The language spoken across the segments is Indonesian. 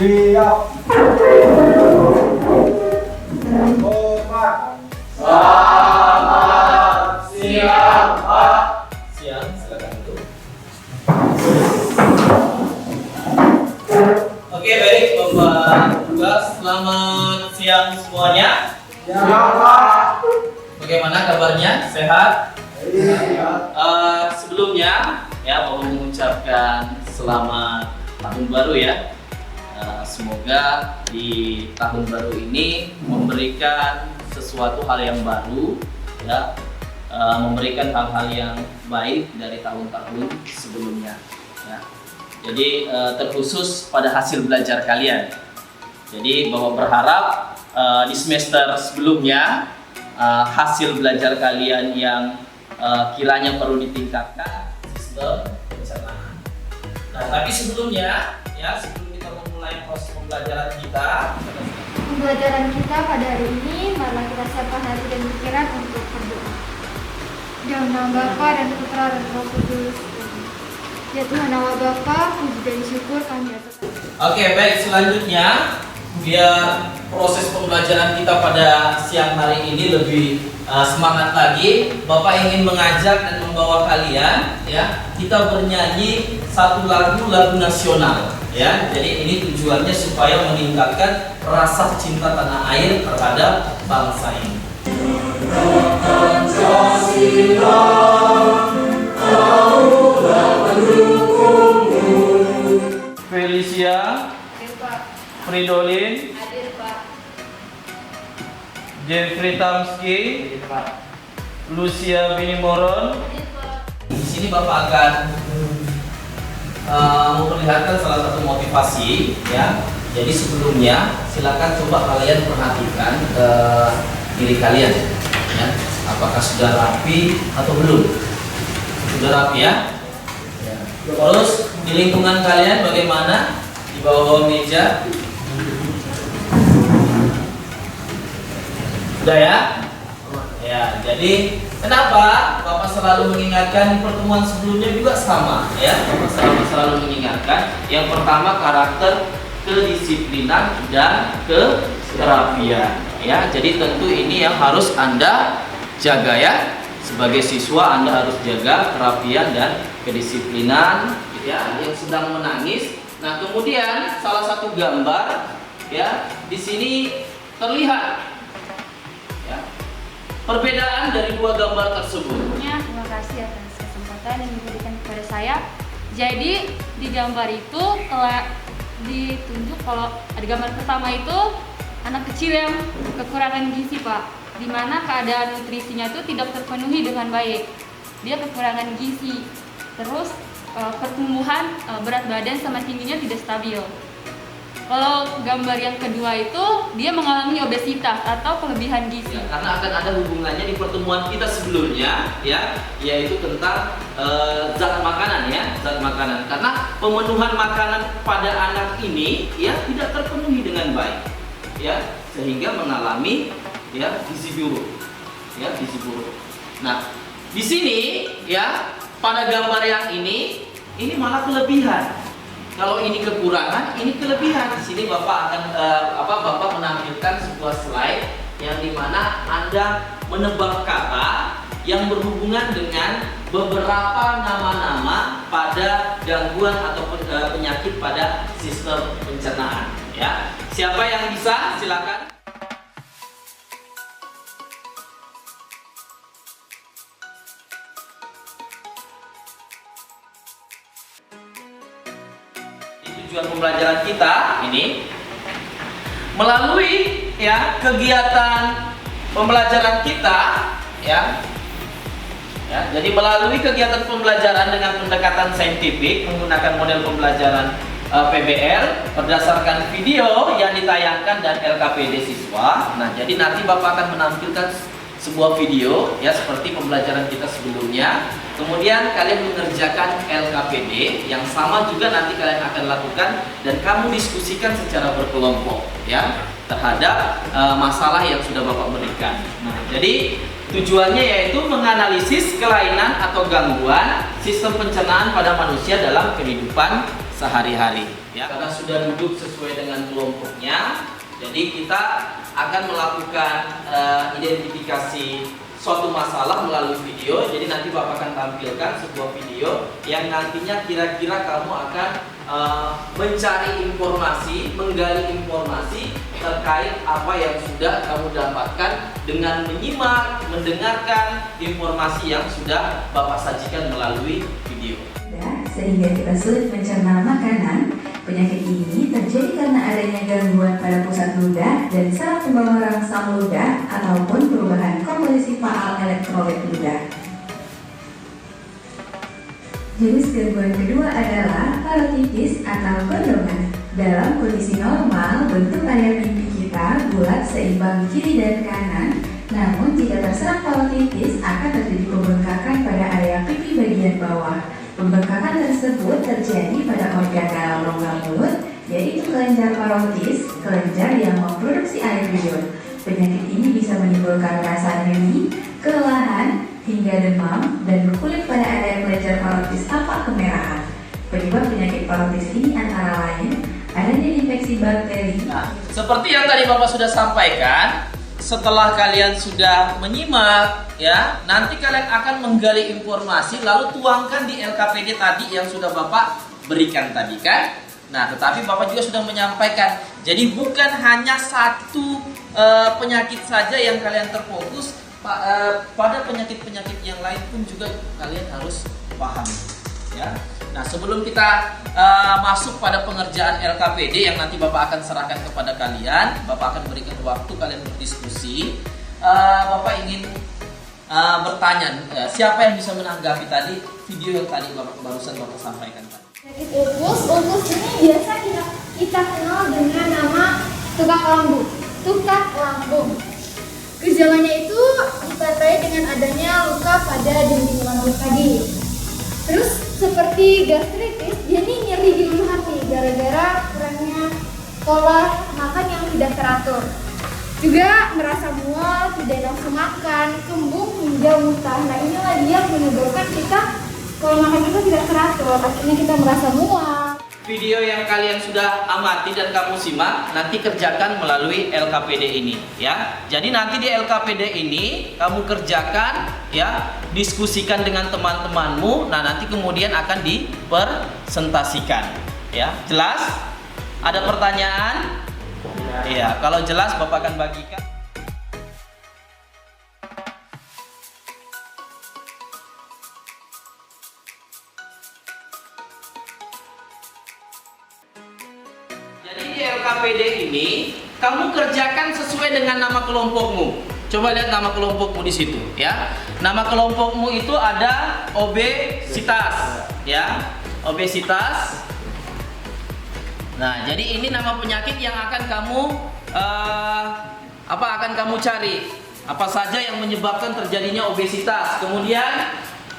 Siap. Hormat. Selamat siang, Pak. Siang, silakan duduk. Oke, baik, Bapak tugas. Selamat siang semuanya. Siap, Pak. Bagaimana kabarnya? Sehat? Siap. Sebelumnya, ya mau mengucapkan selamat tahun baru ya. Semoga di tahun baru ini memberikan sesuatu hal yang baru, ya, memberikan hal-hal yang baik dari tahun-tahun sebelumnya. Ya. Jadi terkhusus pada hasil belajar kalian. Jadi Bapak berharap di semester sebelumnya hasil belajar kalian yang kiranya perlu ditingkatkan sistem pencernaan. Nah, tapi sebelumnya, ya sebelum kita memulai proses pembelajaran kita pada hari ini, marilah kita siapkan hati dan pikiran untuk berdoa. Dalam nama Bapa dan Putra dan Roh Kudus. Ya Tuhan Allah Bapa, puji dan syukur kami atas. Oke, baik, selanjutnya biar proses pembelajaran kita pada siang hari ini lebih semangat lagi, Bapak ingin mengajak dan membawa kalian, ya, kita bernyanyi satu lagu nasional, ya. Jadi ini tujuannya supaya meningkatkan rasa cinta tanah air terhadap bangsa ini. Felicia, Fridolin, Jeffrey Tamski, Lucia Binimoron. Di sini Bapak akan memperlihatkan salah satu motivasi, ya. Jadi sebelumnya silakan coba kalian perhatikan diri kalian, ya. Apakah sudah rapi atau belum? Sudah rapi ya? Terus di lingkungan kalian bagaimana? Di bawah meja? Sudah ya? Ya, jadi kenapa Bapak selalu mengingatkan di pertemuan sebelumnya juga sama, ya? Bapak selalu mengingatkan yang pertama karakter, kedisiplinan dan keterapian, ya. Jadi tentu ini yang harus Anda jaga ya. Sebagai siswa Anda harus jaga kerapian dan kedisiplinan, ya. Yang sedang menangis. Nah, kemudian salah satu gambar, ya, di sini terlihat perbedaan dari dua gambar tersebut. Terima kasih atas kesempatan yang diberikan kepada saya. Jadi di gambar itu telah ditunjuk kalau ada gambar pertama itu anak kecil yang kekurangan gizi, Pak, di mana keadaan nutrisinya itu tidak terpenuhi dengan baik. Dia kekurangan gizi, terus pertumbuhan berat badan sama tingginya tidak stabil. Kalau gambar yang kedua itu dia mengalami obesitas atau kelebihan gizi. Ya, karena akan ada hubungannya di pertemuan kita sebelumnya, ya, yaitu tentang zat makanan, ya, zat makanan. Karena pemenuhan makanan pada anak ini, ya, tidak terpenuhi dengan baik, ya, sehingga mengalami, ya, gizi buruk, ya, gizi buruk. Nah, di sini, ya, pada gambar yang ini malah kelebihan. Kalau ini kekurangan, ini kelebihan. Di sini Bapak akan Bapak menampilkan sebuah slide yang dimana Anda menebak kata yang berhubungan dengan beberapa nama-nama pada gangguan ataupun penyakit pada sistem pencernaan. Ya, siapa yang bisa? Silakan. Tujuan pembelajaran kita ini melalui, ya, kegiatan pembelajaran kita, ya, jadi melalui kegiatan pembelajaran dengan pendekatan saintifik menggunakan model pembelajaran PBL berdasarkan video yang ditayangkan dan LKPD siswa. Nah, jadi nanti Bapak akan menampilkan sebuah video, ya, seperti pembelajaran kita sebelumnya. Kemudian kalian mengerjakan LKPD yang sama juga nanti kalian akan lakukan dan kamu diskusikan secara berkelompok, ya, terhadap masalah yang sudah Bapak berikan. Nah, jadi tujuannya yaitu menganalisis kelainan atau gangguan sistem pencernaan pada manusia dalam kehidupan sehari-hari. ya, karena sudah duduk sesuai dengan kelompoknya. Jadi kita akan melakukan identifikasi suatu masalah melalui video. Jadi nanti Bapak akan tampilkan sebuah video yang nantinya kira-kira kamu akan mencari informasi, menggali informasi terkait apa yang sudah kamu dapatkan dengan menyimak, mendengarkan informasi yang sudah Bapak sajikan melalui video. Sehingga kita sulit mencerna makanan. Penyakit ini terjadi karena adanya gangguan pada pusat ludah dan saraf pembawa rangsang ludah ataupun perubahan komposisi faal elektrolit ludah. Jenis gangguan kedua adalah parotitis atau kondongan. Dalam kondisi normal, bentuk area pipi kita bulat seimbang kiri dan kanan. Namun jika terserang parotitis akan terjadi pembengkakan pada area pipi bagian bawah. Pembengkakan tersebut terjadi pada organ dalam rongga mulut, yaitu kelenjar parotis, kelenjar yang memproduksi air liur. Penyakit ini bisa menimbulkan rasa nyeri, kelelahan, hingga demam, dan berkulit pada area kelenjar parotis tampak kemerahan. Penyebab penyakit parotis ini antara lain adanya infeksi bakteri. Nah, seperti yang tadi Bapak sudah sampaikan, setelah kalian sudah menyimak, ya, nanti kalian akan menggali informasi lalu tuangkan di LKPD tadi yang sudah Bapak berikan tadi kan. Nah, tetapi Bapak juga sudah menyampaikan, jadi bukan hanya satu penyakit saja yang kalian terfokus, pada penyakit-penyakit yang lain pun juga kalian harus paham, ya. Nah, sebelum kita masuk pada pengerjaan LKPD yang nanti Bapak akan serahkan kepada kalian, Bapak akan berikan waktu kalian berdiskusi. Bapak ingin bertanya, siapa yang bisa menanggapi tadi video yang tadi barusan Bapak sampaikan tadi? Penyakit lupus ini biasa kita kenal dengan nama tukak lambung. Gejalanya itu ditandai dengan adanya luka pada dinding lambung tadi. Terus seperti gastritis, dia ini nyeri di ulu hati gara-gara kurangnya pola makan yang tidak teratur. Juga merasa mual, tidak nafsu makan, kembung hingga muntah. Nah, inilah dia yang menyebabkan kita pola makan kita tidak teratur, akhirnya kita merasa mual. Video yang kalian sudah amati dan kamu simak nanti kerjakan melalui LKPD ini, ya. Jadi nanti di LKPD ini kamu kerjakan, ya, diskusikan dengan teman-temanmu. Nah, nanti kemudian akan dipresentasikan, ya. Jelas? Ada pertanyaan? Iya, kalau jelas Bapak akan bagikan. Jadi di LKPD ini kamu kerjakan sesuai dengan nama kelompokmu. Coba lihat nama kelompokmu di situ, ya. Nama kelompokmu itu ada obesitas, ya. Obesitas. Nah, jadi ini nama penyakit yang akan kamu akan kamu cari. Apa saja yang menyebabkan terjadinya obesitas. Kemudian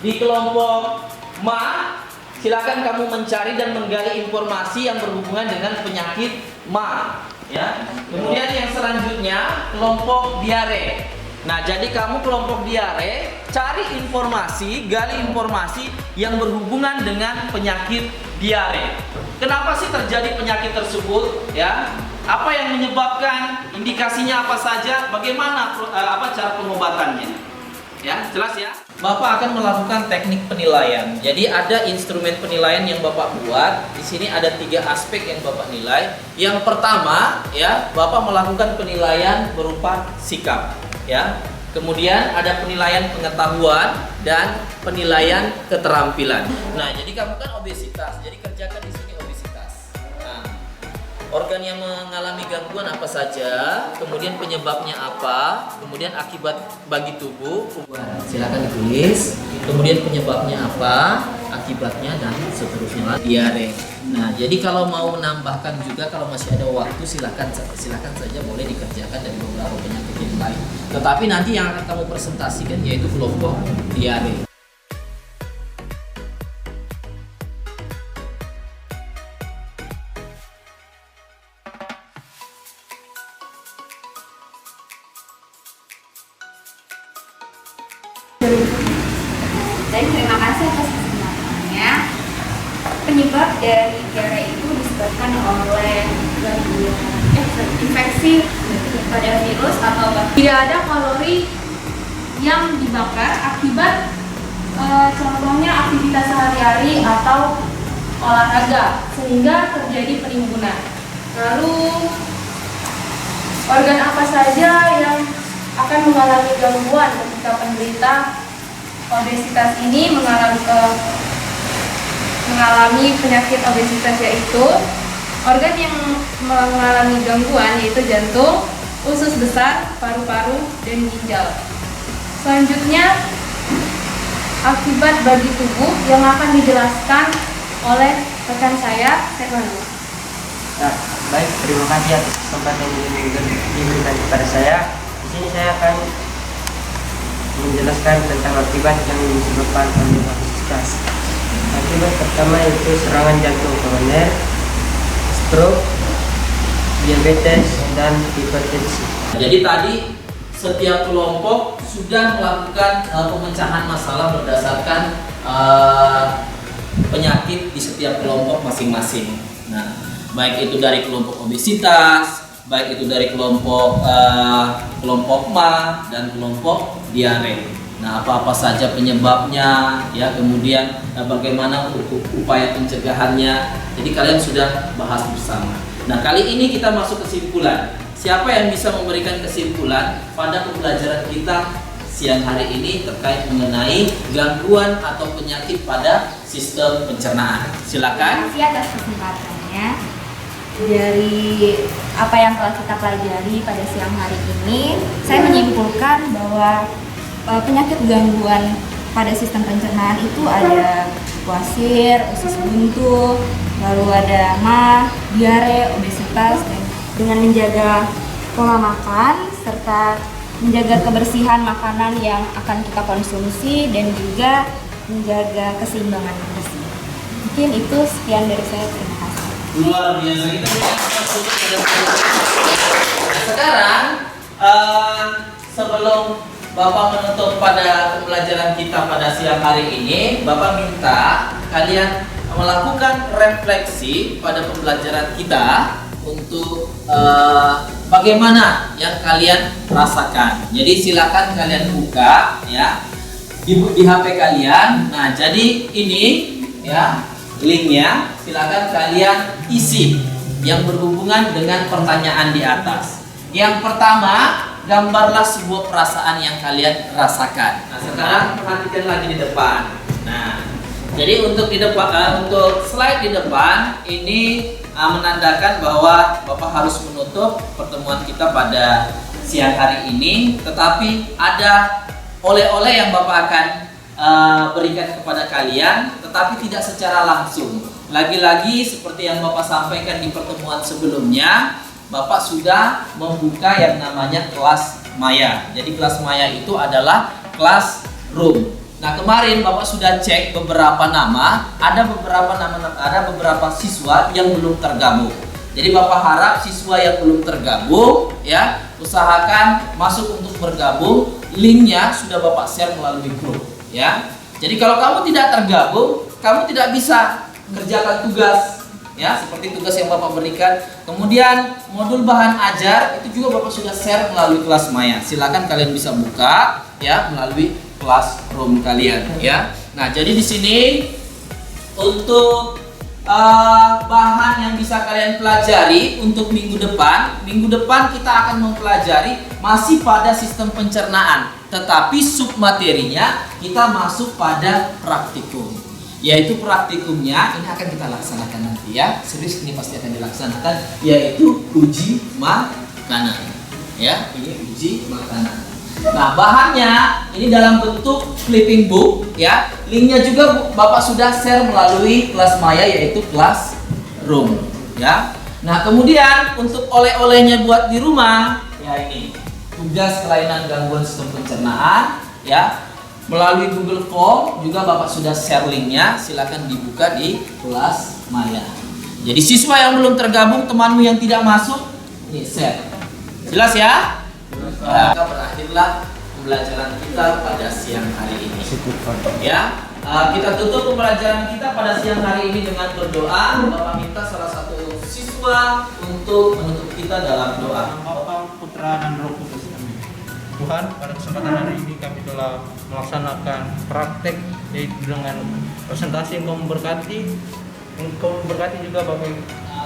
di kelompok MA, silakan kamu mencari dan menggali informasi yang berhubungan dengan penyakit MA, ya. Kemudian yang selanjutnya kelompok diare. Nah, jadi kamu kelompok diare cari informasi, gali informasi yang berhubungan dengan penyakit diare. Kenapa sih terjadi penyakit tersebut, ya? Apa yang menyebabkan, indikasinya apa saja, bagaimana cara pengobatannya? Ya, jelas ya? Bapak akan melakukan teknik penilaian. Jadi ada instrumen penilaian yang Bapak buat. Di sini ada 3 aspek yang Bapak nilai. Yang pertama, ya, Bapak melakukan penilaian berupa sikap, ya. Kemudian ada penilaian pengetahuan dan penilaian keterampilan. Nah, jadi kamu kan obesitas. Jadi kerjakan di sini obesitas. Nah, organ yang mengalami gangguan apa saja, kemudian penyebabnya apa, kemudian akibat bagi tubuh. Silakan ditulis. Kemudian penyebabnya apa, akibatnya, dan seterusnya. Diare. Nah, jadi kalau mau menambahkan juga, kalau masih ada waktu, silakan saja boleh dikerjakan dari beberapa penyakit yang lain. Tetapi nanti yang akan kamu presentasikan yaitu kelompok diare. Dan terima kasih atas kesempatannya. Penyebab dari diare itu disebabkan oleh gangguan infeksi pada virus atau bakteri. Tidak ada kalori yang dibakar akibat contohnya aktivitas sehari-hari atau olahraga sehingga terjadi penimbunan. Lalu organ apa saja yang akan mengalami gangguan ketika penderita obesitas ini mengalami penyakit obesitas, yaitu organ yang mengalami gangguan yaitu jantung, usus besar, paru-paru, dan ginjal. Selanjutnya akibat bagi tubuh yang akan dijelaskan oleh rekan saya, Stefano. Nah, baik, terima kasih atas kesempatan yang diberikan kepada saya. Di sini saya akan menjelaskan tentang akibat yang disebabkan oleh obesitas. Akibat pertama itu serangan jantung koroner, stroke, diabetes, dan hipertensi. Jadi tadi setiap kelompok sudah melakukan pemecahan masalah berdasarkan penyakit di setiap kelompok masing-masing. Nah, baik itu dari kelompok obesitas, baik itu dari kelompok MA dan kelompok diare. Nah, apa-apa saja penyebabnya, ya, kemudian bagaimana upaya pencegahannya. Jadi kalian sudah bahas bersama. Nah, kali ini kita masuk kesimpulan. Siapa yang bisa memberikan kesimpulan pada pembelajaran kita siang hari ini terkait mengenai gangguan atau penyakit pada sistem pencernaan? Silakan. Terima kasih atas kesempatannya. Dari apa yang telah kita pelajari pada siang hari ini, saya menyimpulkan bahwa penyakit gangguan pada sistem pencernaan itu ada wasir, usus buntu, lalu ada MA, diare, obesitas, dan dengan menjaga pola makan serta menjaga kebersihan makanan yang akan kita konsumsi dan juga menjaga keseimbangan gizi. Mungkin itu sekian dari saya, terima kasih. Luar biasa, kita berikan tepuk tangan pada Nah, sekarang sebelum Bapak menutup pada pembelajaran kita pada siang hari ini, Bapak minta kalian melakukan refleksi pada pembelajaran kita untuk bagaimana yang kalian rasakan. Jadi silakan kalian buka ya di HP kalian. Nah, jadi ini ya linknya, silakan kalian isi yang berhubungan dengan pertanyaan di atas. Yang pertama, gambarlah sebuah perasaan yang kalian rasakan. Nah, sekarang perhatikan lagi di depan. Nah, jadi untuk di depan, untuk slide di depan ini menandakan bahwa Bapak harus menutup pertemuan kita pada siang hari ini. Tetapi ada oleh-oleh yang Bapak akan berikan kepada kalian, tetapi tidak secara langsung. Lagi-lagi seperti yang Bapak sampaikan di pertemuan sebelumnya, Bapak sudah membuka yang namanya kelas maya. Jadi kelas maya itu adalah kelas room. Nah, kemarin Bapak sudah cek beberapa nama, ada beberapa siswa yang belum tergabung. Jadi Bapak harap siswa yang belum tergabung ya, usahakan masuk untuk bergabung. Linknya sudah Bapak share melalui grup ya. Jadi kalau kamu tidak tergabung, kamu tidak bisa kerjakan tugas ya, seperti tugas yang Bapak berikan. Kemudian modul bahan ajar itu juga Bapak sudah share melalui kelas maya. Silakan kalian bisa buka ya melalui classroom kalian ya. Nah, jadi di sini untuk bahan yang bisa kalian pelajari untuk minggu depan kita akan mempelajari masih pada sistem pencernaan, tetapi submaterinya kita masuk pada praktikum, yaitu praktikumnya ini akan kita laksanakan nanti ya, serius ini pasti akan dilaksanakan, yaitu uji makanan ya, ini uji makanan. Nah, bahannya ini dalam bentuk flipping book ya. Linknya juga Bapak sudah share melalui kelas maya, yaitu kelas room ya. Nah, kemudian untuk oleh-olehnya buat di rumah ya, ini tugas kelainan gangguan sistem pencernaan ya, melalui Google Form juga Bapak sudah share linknya. Silakan dibuka di kelas maya. Jadi siswa yang belum tergabung, temanmu yang tidak masuk, ini share. Jelas ya? Nah, berakhirlah pembelajaran kita pada siang hari ini. Ya, kita tutup pembelajaran kita pada siang hari ini dengan berdoa. Bapak minta salah satu Yosua untuk menutup kita dalam doa. Bapa, Putra, dan Roh Kudus. Amin. Tuhan, pada kesempatan hari ini kami telah melaksanakan praktek yaitu dengan presentasi yang memberkati juga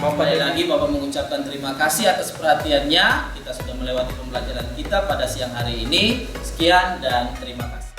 Kembali lagi Bapak mengucapkan terima kasih atas perhatiannya. Kita sudah melewati pembelajaran kita pada siang hari ini. Sekian dan terima kasih.